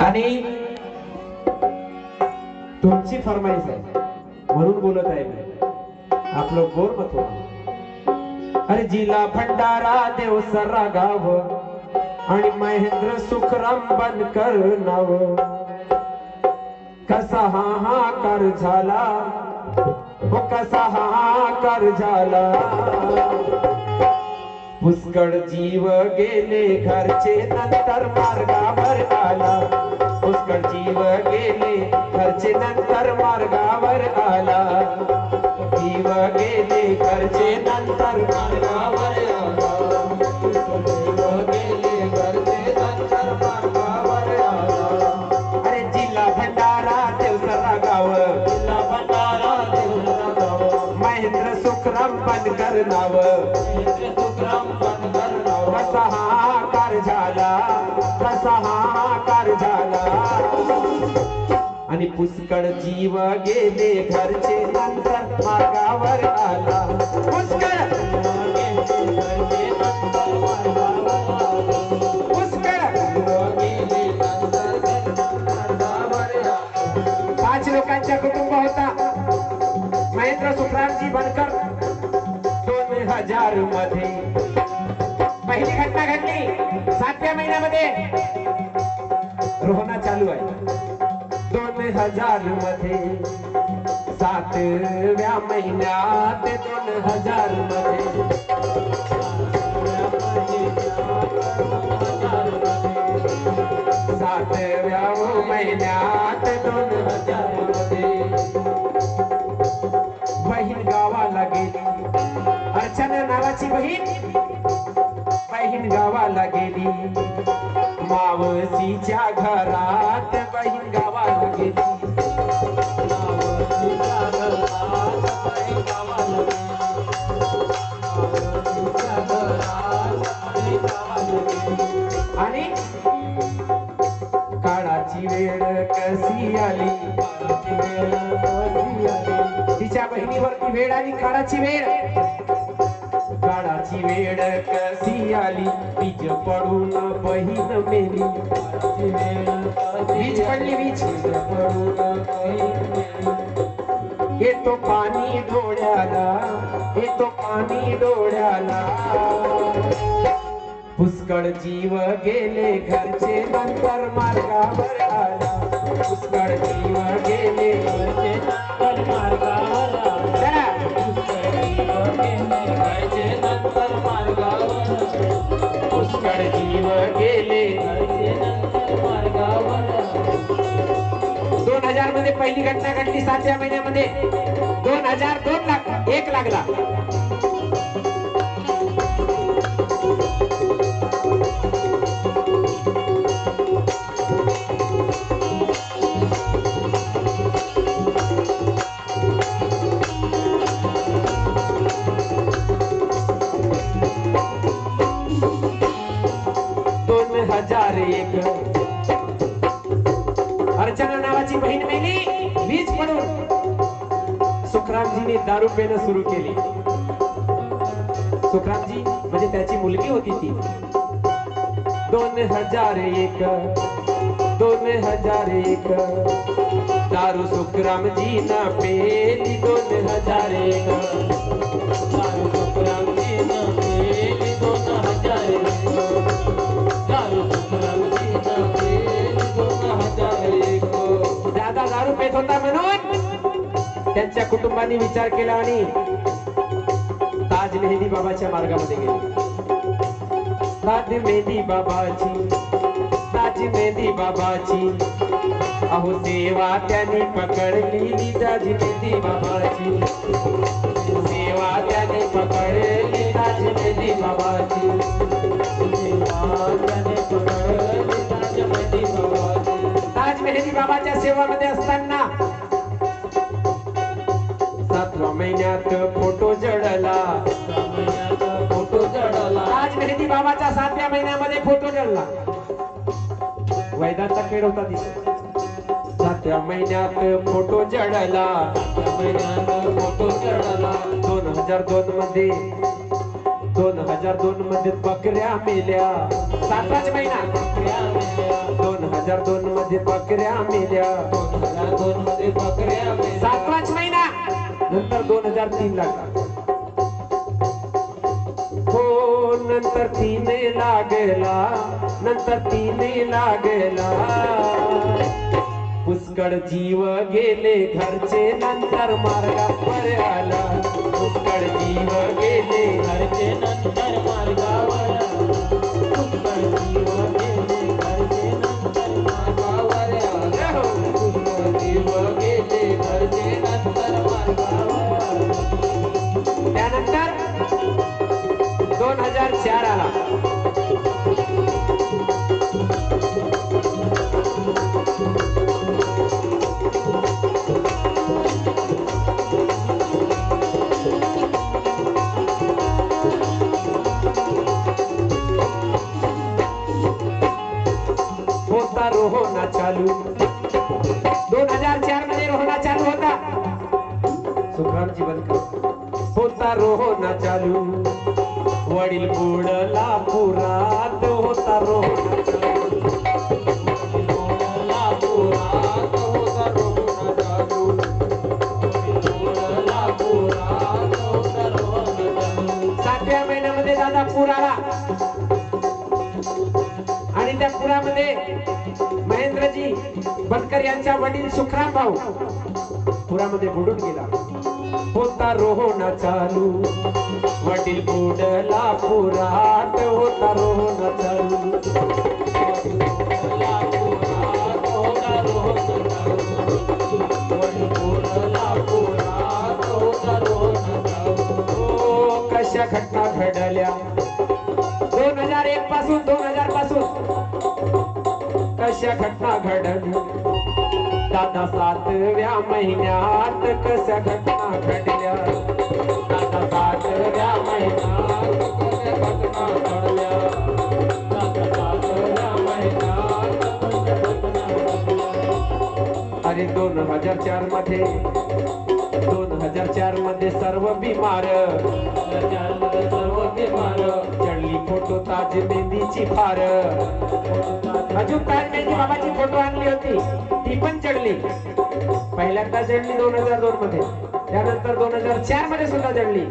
आणि तुमची फरमाईश आहे म्हणून बोलत आहे मी. आपलं गोर मत हो. अरे जिला भंडारा देव सर्रा गाव आणि महेंद्र सुखराम बनकर नाव. कसा हाहाकार झाला हो, कसा हाहाकार झाला. पुष्कळ जीव गेले घरचे नंतर मार्गावर आला. पुष्कळ जीव गेले घरचे नंतर मार्गावर आला. जीव गेले घरचे नंतर मार्गावर आला. जीव गेले घरचे नंतर मार्गावर आला. अरे जिल्हा भंडारा देवसरा गाव. जिल्हा भंडारा देवसरा गाव. महेंद्र सुखराम बनकर नाव. महेंद्र सुखराम बनकर नाव. कसा हाहाकार झाला, कसा हाहाकार झाला. आणि पुष्कळ जीव गेले घरचे नंतर मार्गावर आला. पुष्कळ पाच लोकांचा कुटुंब होता. महेंद्र सुखरामजी बनकर 2000 मध्ये पहिली घटना घडली. 7व्या महिन्यामध्ये रोहना चालू आहे. 2000 मध्ये 7व्या महिन्यात 2000 मध्ये 7व्या महिन्यात 2000 मध्ये बहीण गावाला गेली. अर्चना नावाची बहीण गावाला गेली. मावशीच्या घरात बहीण गावाला गेली. आणि काळाची वेळ कशी आली. तिच्या बहिणीवरती वेळ आली. काळाची वेळ, काळाची वेळ कशी आली. वीज पडून बहीण मेली. वीज पडली, वीज पडून येतो पाणी डोळ्याला, येतो पाणी डोळ्याला. पुष्कळ जीव गेले घरचे नंतर मार्गावर आला. पुष्कळ जीव गेले घरचे नंतर मार्गावर आला. पुष्कळ जीव गेले घरचे नंतर मार्गावर. पुष्कळ जीव गेले घरचे नंतर मार्गावर. 2000 मध्ये पहिली घटना घडली. 7व्या महिन्यामध्ये 2000 2 लाख 1 लागला. अर्चना नावाची बहीण मेली वीज पडून. सुखरामजीने दारू पिणं सुरू केली. सुखरामजी म्हणजे त्याची मुलगी होती ती. 2001 दारू सुखरामजी ना पेली. 2001 दारू सुखरामजी ना पेली. 2001 दारू सुखरामजी ना पेली. 2001 दादा दारू पेत होता म्हणून त्यांच्या कुटुंबाने विचार केला आणि ताज मेहंदी बाबाच्या मार्गामध्ये गेले. ताज मेहंदी बाबाची, ताज मेहंदी बाबाची अहो सेवा त्यांनी पकडली. ताज मेहंदी बाबाची सेवा त्यांनी पकडली. ताज मेहंदी बाबाची सेवा त्यांनी पकडली. ताज मेहंदी बाबाची. ताज मेहंदी बाबाच्या सेवामध्ये असताना 7व्या महिन्यात फोटो जळला. फोटो जळला. ताज मेहंदी बाबाच्या 7व्या महिन्यामध्ये फोटो जळला. वैदाचा खेळ होता तिथे. 7व्या महिन्यात फोटो जळला. 7व्या महिन्यात फोटो जळला. 2002 मध्ये बकऱ्या मेल्या. 7वाच महिना 2002 2002 मध्ये बकऱ्या मेल्या, 2002 मध्ये बकऱ्या मेल्या. 7वाच महिना नंतर 2003 लागला. हो नंतर 3 लागला, नंतर 3 लागला. पुष्कळ जीव गेले घरचे नंतर मार्गावर आला. पुष्कळ जीव गेले घरचे नंतर मार्गावर आला. पुष्कळ जीव गेले घरचे नंतर मार्गावर आला. पुष्कळ जीव गेले घरचे नंतर मार्गावर आला. त्यानंतर 2004 आला. होता रोहना चालू, 2004 मध्ये रोहना चालू होता. सुखरामजी बनकर. होता रोहना चालू, वडील बुडला पुरात. होता रोहना चालू, बुडला पुरात. होता रोहना चालू. बुडला पुरात. होता रोहना चालू. 7व्या महिन्यामध्ये दादा पूर आला आणि त्या पुरामध्ये महेंद्रजी बनकर यांचा वडील सुखराम भाऊ पुरामध्ये बुडून गेला. होता रोहना चालू, वडील बुडला पुरात. होता रोहना चालू. बुडला पुरात. होता रोहना चालू. बुडला पुरात. होता रोहना चालू. हो कशा घटना घडल्या 2001 पासून 2000 पासून कशा घटना घडल्या दादा 7व्या महिन्यात. कशा घटना घडल्या दादा 7व्या महिन्यात. कशा घटना घडल्या. दादा 7व्या महिन्यात. कशा घटना घडल्या. अरे 2004 मध्ये 2004 मध्ये सर्व बिमार त्याच्यामध्ये सर्व बिमार. चढली फोटो ताज मेहंदीची फार. अजून ताज मेहंदी बाबाची फोटो आणली होती ती पण चढली. पहिल्यांदा चढली 2002 मध्ये, त्यानंतर 2004 मध्ये सुद्धा चढली.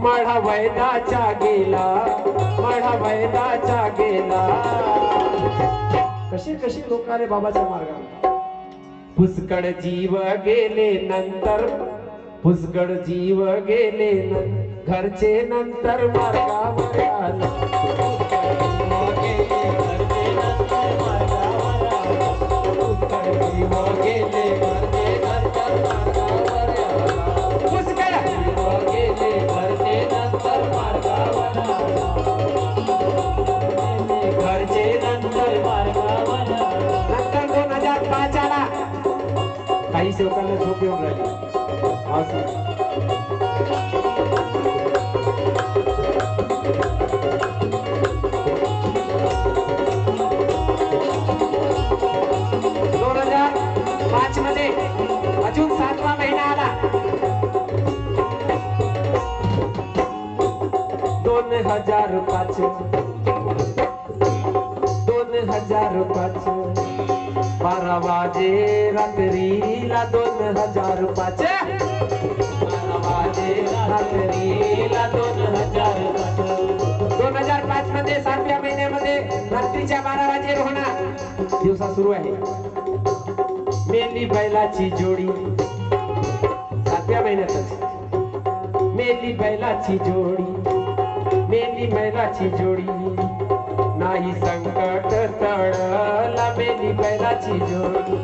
मळा वैदाचा गेला, मळा वैदाचा गेला. कसे कसे लोक आले बाबाच्या मार्गावर. पुष्कळ जीव गेले नंतर, पुष्कळ जीव गेले घरचे नंतर मार्गावर आला. गेले घरचे नंतर मार्गावर आला. पुष्कळ जीव गेले घरचे नंतर मार्गावर आला. पुष्कळ जीव गेले घरचे नंतर मार्गावर आला. घरचे नंतर मार्गावर आला. नंतर 2005 आला. काही सेवकांना झोप येऊन राहिली. असं 2005 मध्ये अजून 7वा महिना आला. 2005 12 वाजे रात्रीला 2005 12 वाजे रात्रीला 2005 मध्ये 7व्या महिन्यामध्ये रात्रीच्या 12 वाजे रोहना दिवसा सुरू आहे. मेली बैलाची जोडी 7व्या महिन्यातच. मेली बैलाची जोडी, मेली बैलाची जोडी. नाही संकट टळला मेली बैलाची जोडी.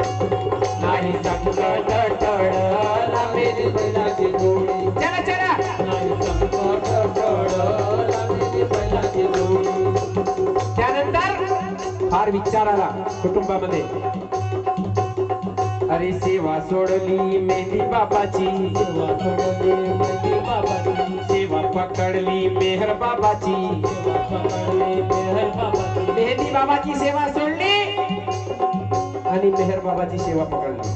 नाही संकट टळला मेली बैलाची जोडी. चला चला नाही संकट टळला मेली बैलाची जोडी. त्यानंतर फार विचार आला कुटुंबामध्ये. अरे सेवा सोडली मेहंदी बाबाची, सेवा सोडली मेहंदी बाबाची. सेवा पकडली मेहर बाबाची. सेवा पकडली मेहर बाबाची. मेहंदी बाबाची सेवा सोडली आणि मेहर बाबाची सेवा पकडली.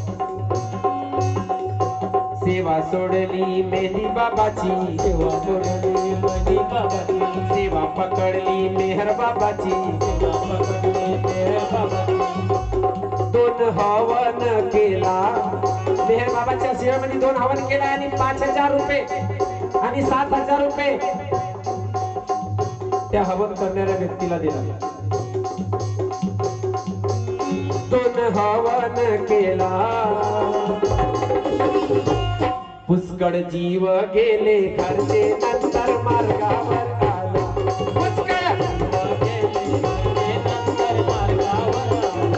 सेवा सोडली मेहंदी बाबाची, सेवा सोडली मेहंदी बाबाची, सेवा पकडली मेहर बाबाची, सेवा पकडली मेहर बाबाची. 2 हवन केला मेहर बाबाच्या सेवेमध्ये 2 हवन केला आणि 5,000 रुपये आणि 7,000 रुपये त्या हवन करणाऱ्या व्यक्तीला दिला. 2 हवन केला पुष्कळ जीव गेले घरचे नंतर मार्गावर आला. पुष्कळ गेले घरचे नंतर मार्गावर आला.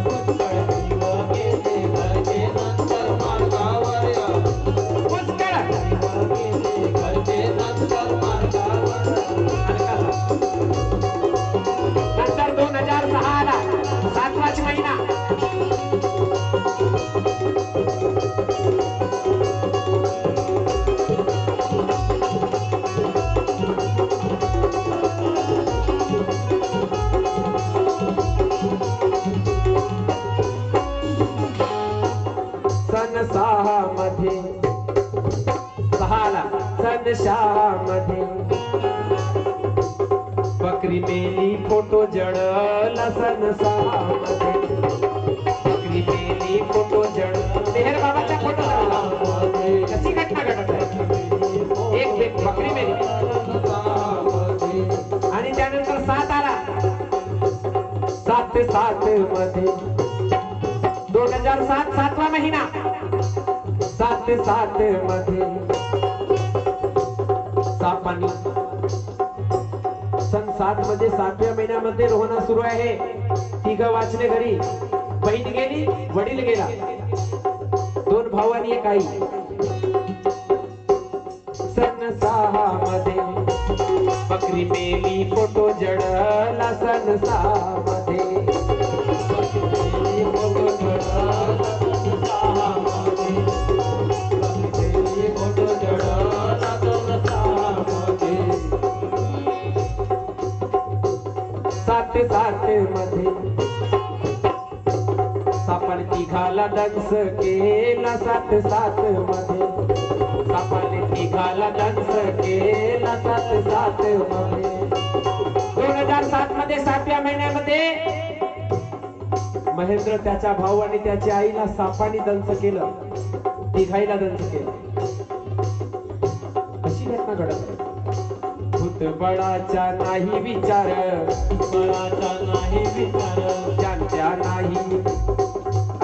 पुष्कळ जीव गेले घरचे नंतर मार्गावर आला. पुष्कळ गेले घरचे नंतर मार्गावर आला. नंतर 2006 आला 7वाच महिना. सन 6 मध्ये 6ला सन 6 मध्ये बकरी मेली फोटो जळला. सन 6 मध्ये बकरी मेली फोटो जळला. मेहर बाबाचा फोटो जळला. कशी घटना घडत आहे? एक बकरी मेली आणि त्यानंतर 7 आला. 7 मध्ये 2007 7वा महिना. 7 मध्ये सापानी सन 7 मध्ये 7व्या महिन्यामध्ये रोहना सुरू आहे. 3 वाचले घरी. बहीण गेली, वडील गेला. 2 भाऊ आणि 1 आई. सन 6 मध्ये बकरी मेली फोटो जळला. सन 6 मध्ये फोटो जळला. 7 मध्ये सापाने 3घाला दंश केला. 7 मध्ये सापाने 3घाला दंश केला. 7 मध्ये 2007 मध्ये 7व्या महिन्यामध्ये महेंद्र त्याचा भाऊ आणि त्याच्या आईला सापाने दंश केलं. 3घाईला दंश केलं. कशी घटना घडत आहे? भूतबळाचा नाही विचार, बळाचा नाही विचार, जाणत्या नाही,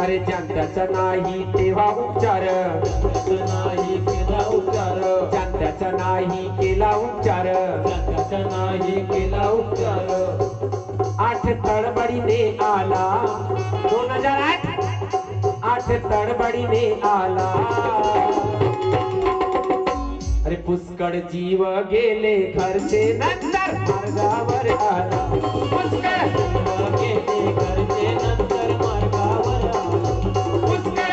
अरे जाणत्याचा नाही तेव्हा उपचार, जाणत्याचा नाही केला उपचार, जाणत्याचा नाही केला उपचार, जाणत्याचा नाही केला उपचार. 8 तडबडीने आला. 2008 8 तडबडीने आला. अरे पुष्कळ जीव गेले घरचे नंतर मार्गावर आला. पुष्कळ गेले घरचे नंतर मार्गावर आला. पुष्कळ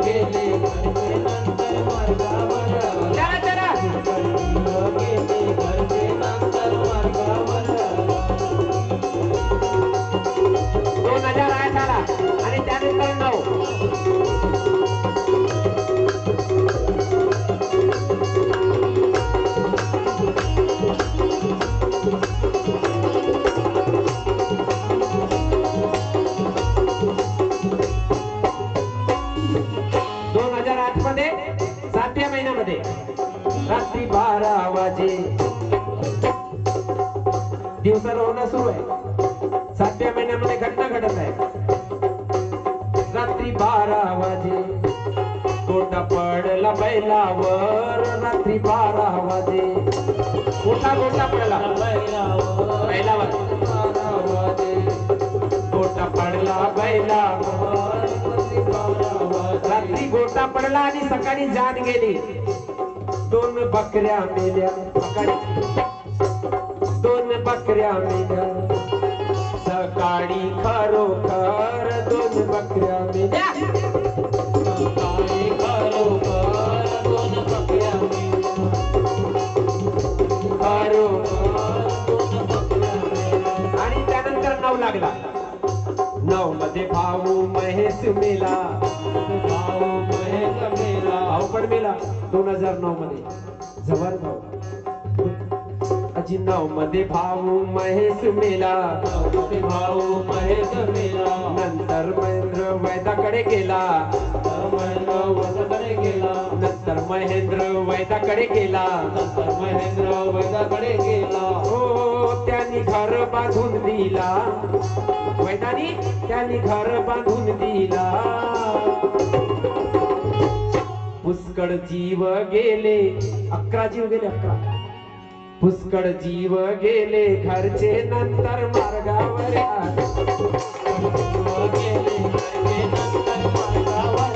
गेले घरचे नंतर मार्गावर आला. चला चला गेले घरचे नंतर मार्गावर आला. 2008 आला आणि त्यानंतर 9. मध्ये 7व्या महिन्यामध्ये रात्री 12 वाजे दिवसा रोवणं सुरू आहे. 7व्या महिन्यामध्ये घटना घडत आहे. रात्री 12 वाजे गोटा पडला बैलावर. रात्री 12 वाजे गोटा पडला बैलावर. गोटा पडला बैलावर. रात्री गोटा पडला आणि सकाळी जान गेली. 2 बकऱ्या मेल्या. सकाळी 2 बकऱ्या मेल्या. सकाळी खरोखर 2 बकऱ्या मेल्या. सकाळी खरोखर 2 बकऱ्या मेल्या. खरोखर 2 बकऱ्या मेल्या. आणि त्यानंतर 9 लागला. 9 मध्ये भाऊ महेश मेला. भाऊ महेश मेला भाऊ पण मेला 2009 मध्ये जवान भाऊ. अजी 9 मध्ये भाऊ महेश मेला. भाऊ महेश मेला नंतर महेंद्र वैदाकडे गेला. महेंद्र वैदाकडे गेला नंतर महेंद्र वैदाकडे गेला. नंतर महेंद्र वैदाकडे गेला हो त्यांनी घर बांधून दिला. वैदानी त्यांनी घर बांधून दिला. पुष्कळ जीव गेले 11 जीव गेले 11. पुष्कळ जीव गेले घरचे नंतर मार्गावर आले. गेले घरचे नंतर मार्गावर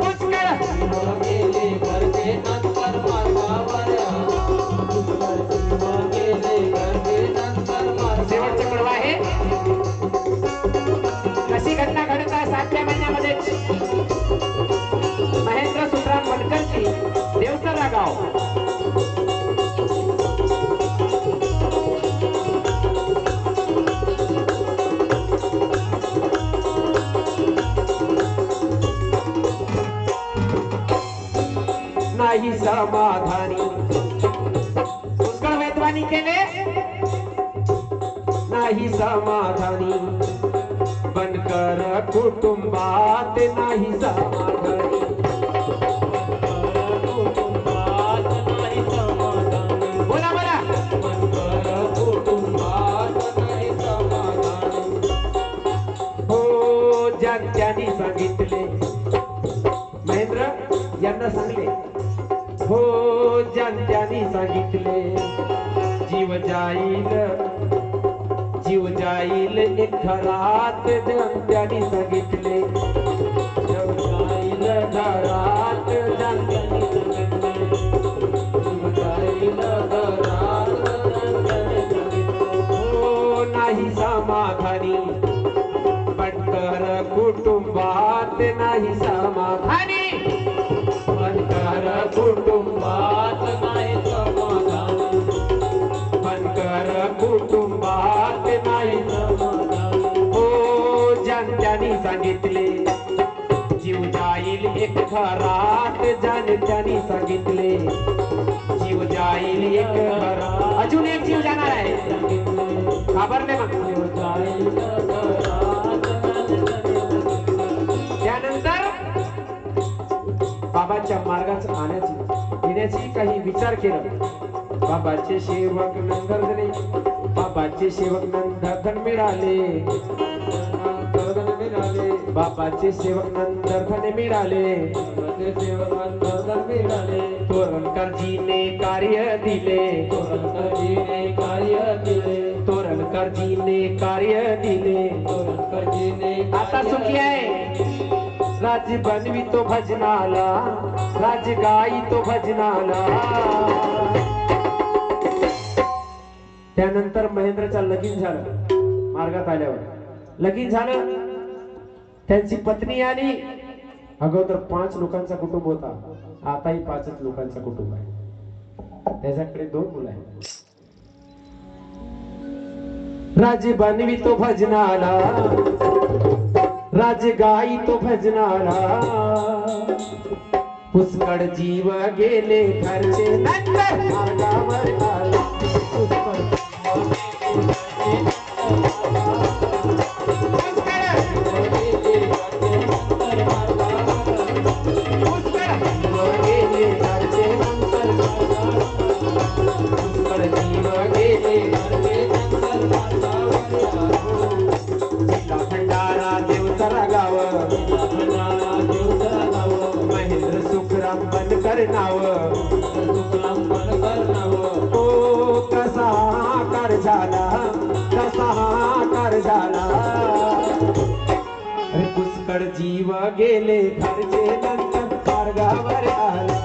पुष्कळ गेले घरचे नंतर मार्गावर गेले घरचे नंतर शेवटचं कडवं आहे. अशी घटना घडत आहे 7व्या महिन्यामध्ये महेंद्र सुखराम बनकरची देवसरा गाव. नाही समाधानी पुष्कळ वैद्वानी केले. नाही समाधानी बनकर कुटुंबात नाही समाधानी. कुटुंबात नाही समाधान बोला बोला. कुटुंबात नाही समाधान हो ज्यांनी सांगितले महेंद्र यांना सांगले. हो ज्यांनी सांगितले जीव जाईल एक घरात. ज्यांनी सांगितले जीव जाईल घरात. ज्यांनी सांगितले जीव जाईल घरात. हो नाही समाधानी बनकर कुटुंबात नाही समाधानी. बनकर कुटुंबात नाही समाधान बनकर कुटुंबात नाही समाधान. हो ज्यांनी सांगितले जीव जाईल एक घरात. ज्यांनी सांगितले जीव जाईल एक घरात. अजून एक जीव जाणार आहे. घाबरले मग. जीव जाईल घरात त्यानंतर बाबाच्या मार्गात येण्याची काही विचार केला. बाबाचे सेवक नंदन बाबाचे सेवक नंदन मिळाले. बाबाचे सेवक नंदन मिळाले. तोरणकरजीने कार्य दिले. तोरणकरजीने कार्य दिले तोरणकरजीने कार्य दिले. तोरणकरजीने आता सुखी आहे. राज बनवी तो भजनाला. राज गाई तो भजनाला. त्यानंतर महेंद्रचा लगीन झालं. मार्गात आल्यावर लगीन झालं. त्यांची पत्नी आणि अगोदर 5 लोकांचा कुटुंब होता. आताही 5च लोकांचा कुटुंब आहे. त्याच्याकडे 2 मुलं आहेत. राज बनवी तो भजनाला. राज गाई तो भजनाला. पुष्कळ जीव गेले घरचे नंतर मार्गावर आला. भंडारा देवसरा गाव. महेंद्र सुखराम बनकर नाव. ओ कसा आकार झाला. कसा आकार झाला. पुष्कळ जीव गेले घरचे नंतर मार्गावर आला.